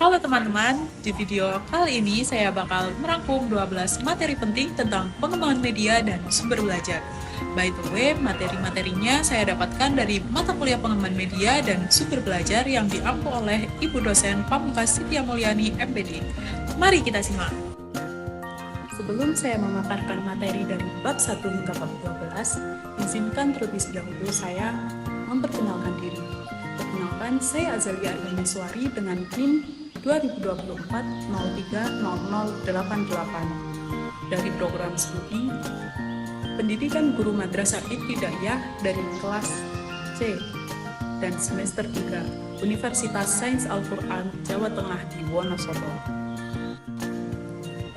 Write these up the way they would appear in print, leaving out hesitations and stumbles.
Halo teman-teman, di video kali ini saya bakal merangkum 12 materi penting tentang pengembangan media dan sumber belajar. By the way, materi-materinya saya dapatkan dari mata kuliah pengembangan media dan sumber belajar yang diampu oleh Ibu dosen Pamungkas Siti Mulyani, MPD. Mari kita simak. Sebelum saya memaparkan materi dari bab 1 hingga bab 12, izinkan terlebih dahulu saya memperkenalkan diri. Perkenalkan, saya Azalia Arganiswari dengan NIM 2024-03-0088 dari program studi Pendidikan Guru Madrasah Ibtidaiyah dari kelas C dan semester 3 Universitas Sains Al-Quran Jawa Tengah di Wonosobo.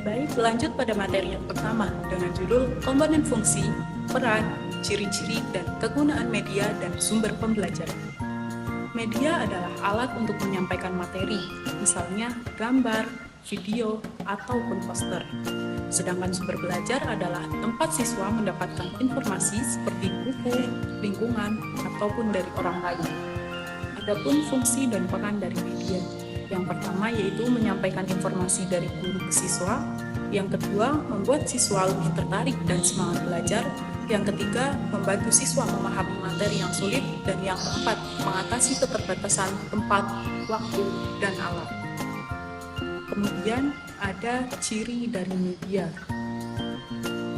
Baik, lanjut pada materi yang pertama dengan judul komponen fungsi, peran, ciri-ciri, dan kegunaan media dan sumber pembelajaran. Media adalah alat untuk menyampaikan materi, misalnya gambar, video, ataupun poster. Sedangkan sumber belajar adalah tempat siswa mendapatkan informasi seperti buku, lingkungan, ataupun dari orang lain. Adapun fungsi dan peran dari media. Yang pertama yaitu menyampaikan informasi dari guru ke siswa. Yang kedua, membuat siswa lebih tertarik dan semangat belajar. Yang ketiga, membantu siswa memahami materi yang sulit. Dan yang keempat, mengatasi keterbatasan tempat, waktu, dan alat. Kemudian ada ciri dari media,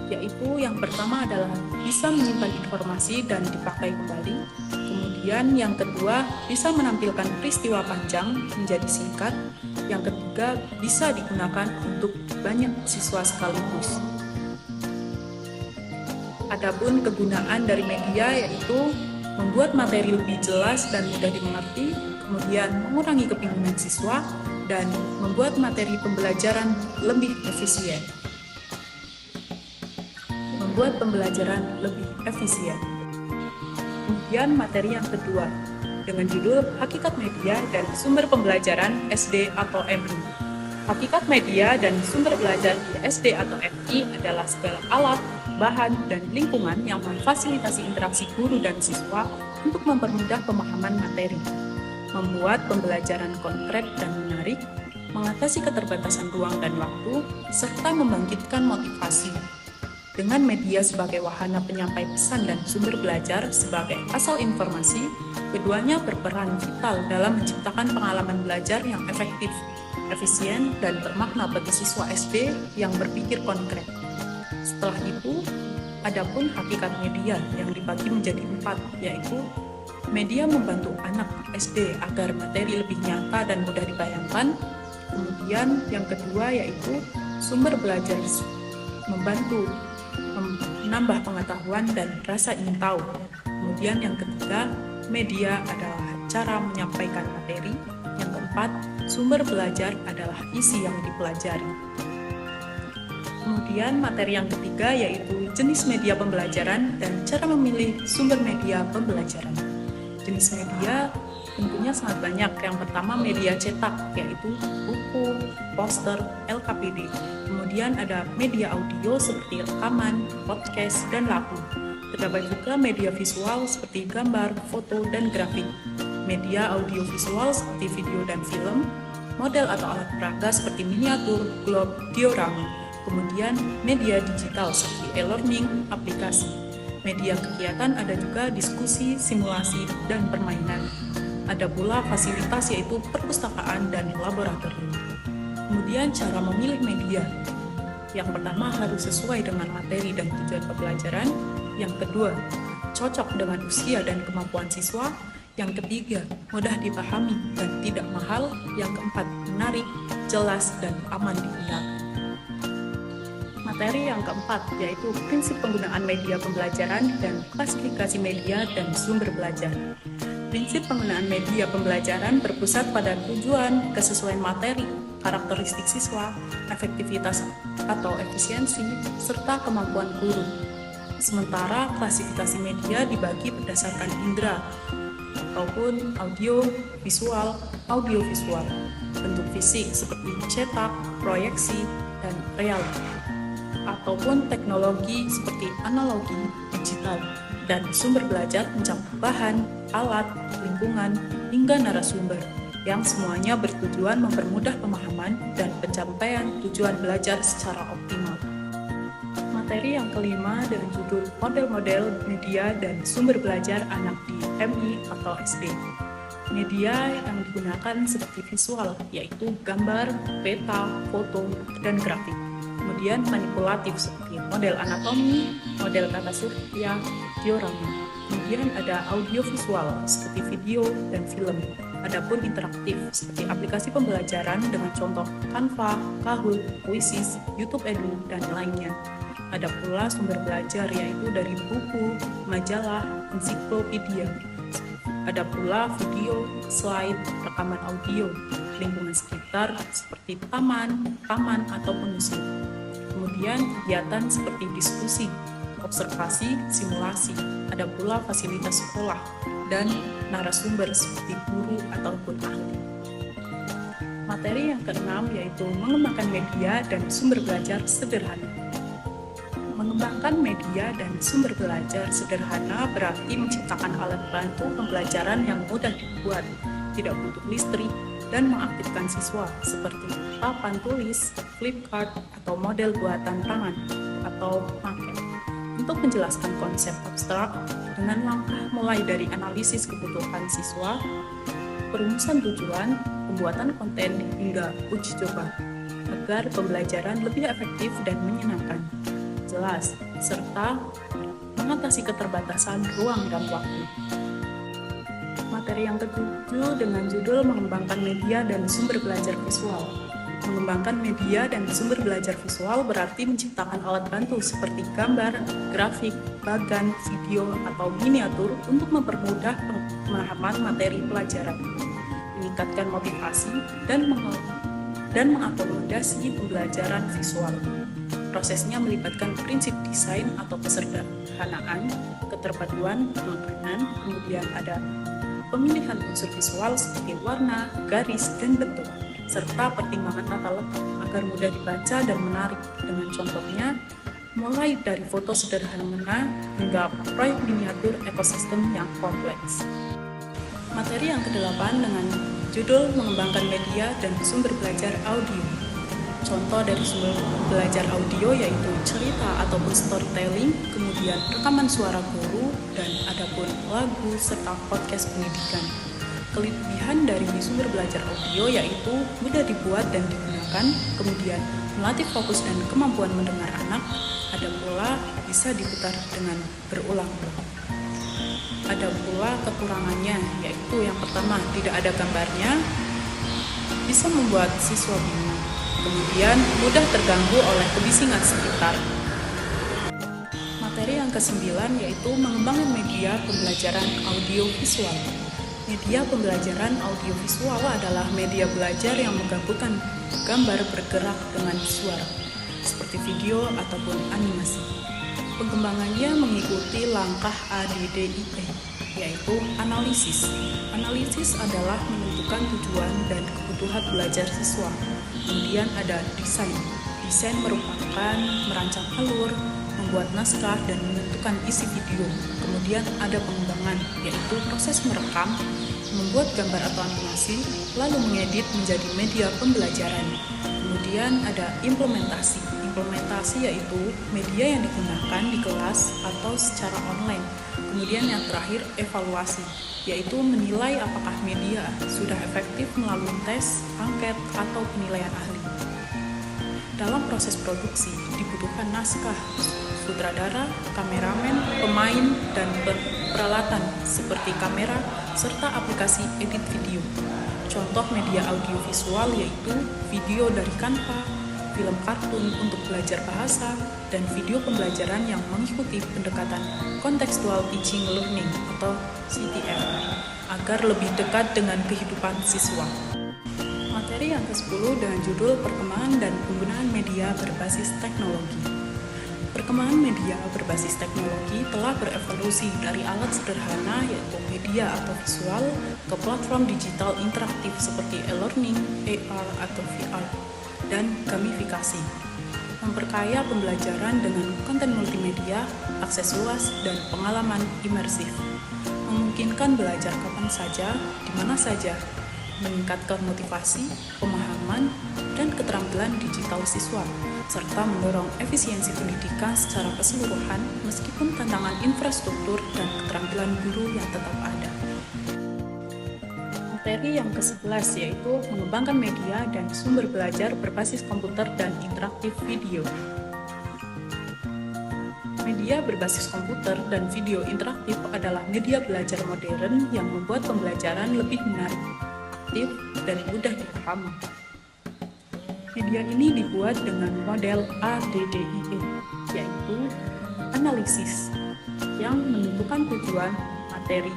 yaitu yang pertama adalah bisa menyimpan informasi dan dipakai kembali. Kemudian yang kedua, bisa menampilkan peristiwa panjang menjadi singkat. Yang ketiga, bisa digunakan untuk banyak siswa sekaligus. Adapun kegunaan dari media yaitu membuat materi lebih jelas dan mudah dimengerti, kemudian mengurangi kebingungan siswa, dan membuat materi pembelajaran lebih efisien. Kemudian materi yang kedua dengan judul Hakikat Media dan Sumber Pembelajaran SD atau MI. Hakikat media dan sumber belajar di SD atau MI adalah segala alat, bahan, dan lingkungan yang memfasilitasi interaksi guru dan siswa untuk mempermudah pemahaman materi, membuat pembelajaran konkret dan menarik, mengatasi keterbatasan ruang dan waktu, serta membangkitkan motivasi. Dengan media sebagai wahana penyampai pesan dan sumber belajar sebagai asal informasi, keduanya berperan vital dalam menciptakan pengalaman belajar yang efektif, efisien, dan bermakna bagi siswa SD yang berpikir konkret. Setelah itu, adapun hakikat media yang dibagi menjadi 4, yaitu media membantu anak SD agar materi lebih nyata dan mudah dibayangkan. Kemudian yang kedua yaitu sumber belajar membantu menambah pengetahuan dan rasa ingin tahu. Kemudian yang ketiga, media adalah cara menyampaikan materi. Yang keempat, sumber belajar adalah isi yang dipelajari. Kemudian materi yang ketiga yaitu jenis media pembelajaran dan cara memilih sumber media pembelajaran. Jenis media tentunya sangat banyak. Yang pertama media cetak, yaitu buku, poster, LKPD. Kemudian ada media audio seperti rekaman, podcast, dan lagu. Terdapat juga media visual seperti gambar, foto, dan grafik. Media audiovisual seperti video dan film, model atau alat peraga seperti miniatur, globe, diorama. Kemudian media digital seperti e-learning, aplikasi. Media kegiatan ada juga diskusi, simulasi, dan permainan. Ada pula fasilitas yaitu perpustakaan dan laboratorium. Kemudian cara memilih media. Yang pertama harus sesuai dengan materi dan tujuan pembelajaran. Yang kedua, cocok dengan usia dan kemampuan siswa. Yang ketiga, mudah dipahami dan tidak mahal. Yang keempat, menarik, jelas, dan aman digunakan. Materi yang keempat yaitu prinsip penggunaan media pembelajaran dan klasifikasi media dan sumber belajar. Prinsip penggunaan media pembelajaran berpusat pada tujuan, kesesuaian materi, karakteristik siswa, efektivitas atau efisiensi, serta kemampuan guru. Sementara klasifikasi media dibagi berdasarkan indera, ataupun audio, visual, audiovisual, bentuk fisik seperti cetak, proyeksi, dan realita, ataupun teknologi seperti analogi, digital, dan sumber belajar mencakup bahan, alat, lingkungan, hingga narasumber. yang semuanya bertujuan mempermudah pemahaman dan pencapaian tujuan belajar secara optimal. Materi yang kelima dengan judul Model-model Media dan Sumber Belajar Anak di MI atau SD. Media yang digunakan seperti visual, yaitu gambar, peta, foto, dan grafik. Kemudian manipulatif seperti model anatomi, model tata surya, diorama. Kemudian ada audiovisual seperti video dan film. Adapun interaktif seperti aplikasi pembelajaran dengan contoh Canva, Kahoot, Quizzes, YouTube Edu, dan lainnya. Ada pula sumber belajar yaitu dari buku, majalah, ensiklopedia. Ada pula video, slide, rekaman audio, lingkungan sekitar seperti taman ataupun museum. Kemudian kegiatan seperti diskusi, observasi, simulasi. Ada pula fasilitas sekolah dan narasumber seperti guru ataupun ahli. Materi yang keenam yaitu mengembangkan media dan sumber belajar sederhana. Mengembangkan media dan sumber belajar sederhana berarti menciptakan alat bantu pembelajaran yang mudah dibuat, tidak butuh listrik, dan mengaktifkan siswa seperti papan tulis, flipchart, atau model buatan tangan atau maket. Untuk menjelaskan konsep abstrak dengan langkah mulai dari analisis kebutuhan siswa, perumusan tujuan, pembuatan konten, hingga uji coba, agar pembelajaran lebih efektif dan menyenangkan, jelas, serta mengatasi keterbatasan ruang dan waktu. Materi yang ketujuh dengan judul Mengembangkan Media dan Sumber Belajar Visual. Mengembangkan media dan sumber belajar visual berarti menciptakan alat bantu seperti gambar, grafik, bagan, video, atau miniatur untuk mempermudah pemahaman materi pelajaran, meningkatkan motivasi, dan mengakomodasi pembelajaran visual. Prosesnya melibatkan prinsip desain atau kesederhanaan, keterpaduan, penekanan, kemudian ada pemilihan unsur visual seperti warna, garis, dan bentuk, serta pertimbangan tata letak agar mudah dibaca dan menarik. Dengan contohnya, mulai dari foto sederhana hingga proyek miniatur ekosistem yang kompleks. Materi yang ke-8 dengan judul Mengembangkan Media dan Sumber Belajar Audio. Contoh dari sumber belajar audio yaitu cerita ataupun storytelling, kemudian rekaman suara guru, dan adapun lagu serta podcast pendidikan. Kelebihan dari sumber belajar audio yaitu mudah dibuat dan digunakan, kemudian melatih fokus dan kemampuan mendengar anak, ada pula bisa diputar dengan berulang-ulang. Ada pula kekurangannya, yaitu yang pertama tidak ada gambarnya, bisa membuat siswa bingung. Kemudian mudah terganggu oleh kebisingan sekitar. Materi yang ke-9 yaitu mengembangkan media pembelajaran audiovisual. Media pembelajaran audiovisual adalah media belajar yang menggabungkan gambar bergerak dengan suara, seperti video ataupun animasi. Pengembangannya mengikuti langkah ADDIE, yaitu analisis. Analisis adalah menentukan tujuan dan kebutuhan belajar siswa. Kemudian ada desain. Desain merupakan merancang alur, membuat naskah, dan menentukan isi video. Kemudian ada pengembangan, yaitu proses merekam, membuat gambar atau animasi, lalu mengedit menjadi media pembelajaran. Kemudian ada implementasi. Implementasi yaitu media yang digunakan di kelas atau secara online. Kemudian yang terakhir evaluasi, yaitu menilai apakah media sudah efektif melalui tes, angket, atau penilaian ahli. Dalam proses produksi dibutuhkan naskah, sutradara, kameramen, pemain, dan peralatan seperti kamera serta aplikasi edit video. Contoh media audiovisual yaitu video dari Canva, film kartun untuk belajar bahasa, dan video pembelajaran yang mengikuti pendekatan Contextual Teaching Learning atau CTL agar lebih dekat dengan kehidupan siswa. Materi yang ke-10 dengan judul Perkembangan dan Penggunaan Media Berbasis Teknologi. Perkembangan media berbasis teknologi telah berevolusi dari alat sederhana yaitu media atau visual ke platform digital interaktif seperti e-learning, AR atau VR, dan gamifikasi. Memperkaya pembelajaran dengan konten multimedia, akses luas, dan pengalaman imersif. Memungkinkan belajar kapan saja, di mana saja, meningkatkan motivasi, pemahaman, dan keterampilan digital siswa, serta mendorong efisiensi pendidikan secara keseluruhan meskipun tantangan infrastruktur dan keterampilan guru yang tetap ada. Materi yang ke-11 yaitu mengembangkan media dan sumber belajar berbasis komputer dan interaktif video. Media berbasis komputer dan video interaktif adalah media belajar modern yang membuat pembelajaran lebih menarik, aktif, dan mudah dipahami. Media ini dibuat dengan model ADDIE, yaitu analisis, yang menentukan tujuan, materi,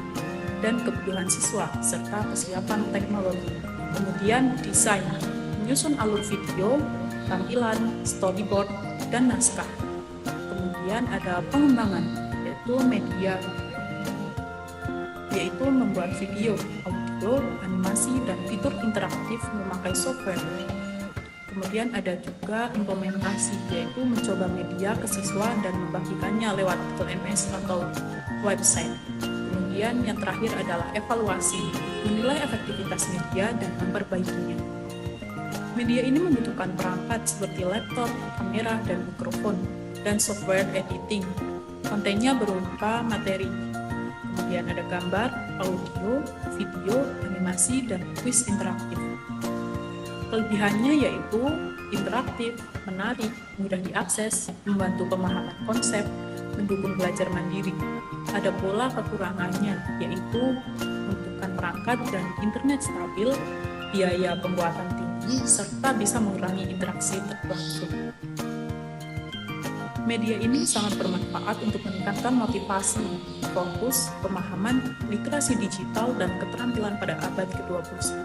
dan kebutuhan siswa, serta kesiapan teknologi. Kemudian desain, menyusun alur video, tampilan, storyboard, dan naskah. Kemudian ada pengembangan, yaitu media, yaitu membuat video, audio, animasi, dan fitur interaktif memakai software. Kemudian ada juga implementasi, yaitu mencoba media ke siswa dan membagikannya lewat LMS atau website. Kemudian yang terakhir adalah evaluasi, menilai efektivitas media dan memperbaikinya. Media ini membutuhkan perangkat seperti laptop, kamera, dan mikrofon, dan software editing. Kontennya berupa materi. Kemudian ada gambar, audio, video, animasi, dan kuis interaktif. Kelebihannya yaitu interaktif, menarik, mudah diakses, membantu pemahaman konsep, mendukung belajar mandiri. Ada pula kekurangannya, yaitu membutuhkan perangkat dan internet stabil, biaya pembuatan tinggi, serta bisa mengurangi interaksi langsung. Media ini sangat bermanfaat untuk meningkatkan motivasi, fokus, pemahaman, literasi digital, dan keterampilan pada abad ke-21.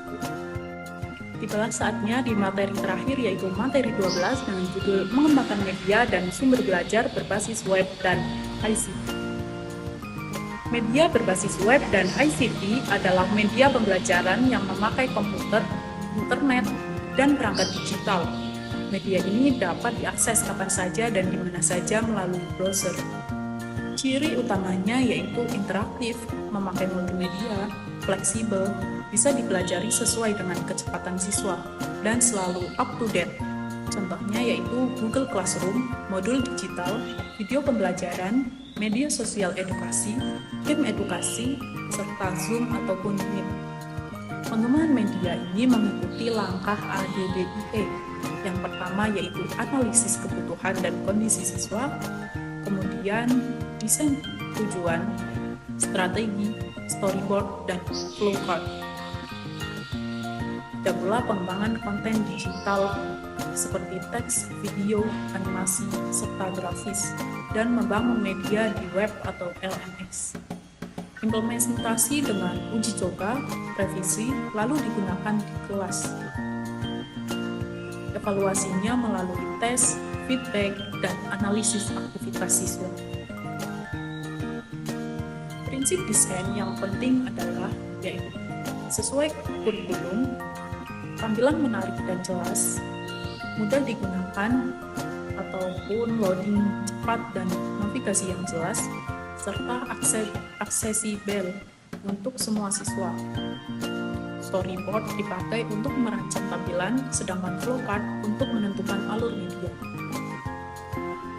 Tibalah saatnya di materi terakhir, yaitu materi 12 dengan judul mengembangkan media dan sumber belajar berbasis web dan ICT. Media berbasis web dan ICT adalah media pembelajaran yang memakai komputer, internet, dan perangkat digital. Media ini dapat diakses kapan saja dan di mana saja melalui browser. Ciri utamanya yaitu interaktif, memakai multimedia, fleksibel, bisa dipelajari sesuai dengan kecepatan siswa, dan selalu up to date. Contohnya yaitu Google Classroom, modul digital, video pembelajaran, media sosial edukasi, game edukasi, serta Zoom ataupun Meet. Pengembangan media ini mengikuti langkah ADDIE. Yang pertama yaitu analisis kebutuhan dan kondisi siswa, kemudian desain tujuan, strategi, storyboard, dan flowchart. Ada pula pengembangan konten digital seperti teks, video, animasi, serta grafis, dan membangun media di web atau LMS. Implementasi dengan uji coba, revisi, lalu digunakan di kelas. Evaluasinya melalui tes, feedback, dan analisis aktivitas siswa. Prinsip desain yang penting adalah yaitu sesuai kurikulum, tampilan menarik dan jelas, mudah digunakan ataupun loading cepat dan navigasi yang jelas, serta aksesibel untuk semua siswa. Storyboard dipakai untuk merancang tampilan, sedangkan flowchart untuk menentukan alur media.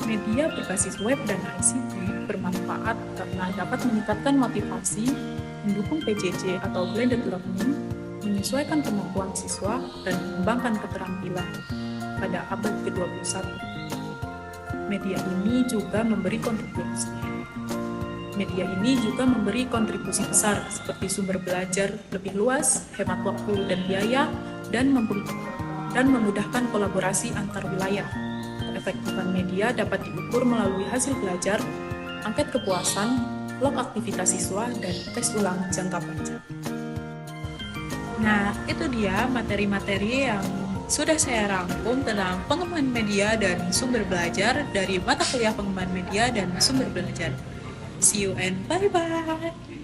Media berbasis web dan ICT bermanfaat karena dapat meningkatkan motivasi, mendukung PJJ atau blended learning, menyesuaikan kemampuan siswa, dan mengembangkan keterampilan pada abad ke-21. Media ini juga memberi kontribusi besar seperti sumber belajar lebih luas, hemat waktu dan biaya, dan memudahkan kolaborasi antar wilayah. Keefektifan media dapat diukur melalui hasil belajar, angket kepuasan, log aktivitas siswa, dan tes ulang jangka panjang. Nah, itu dia materi-materi yang sudah saya rangkum tentang pengembangan media dan sumber belajar dari mata kuliah pengembangan media dan sumber belajar. See you and bye-bye!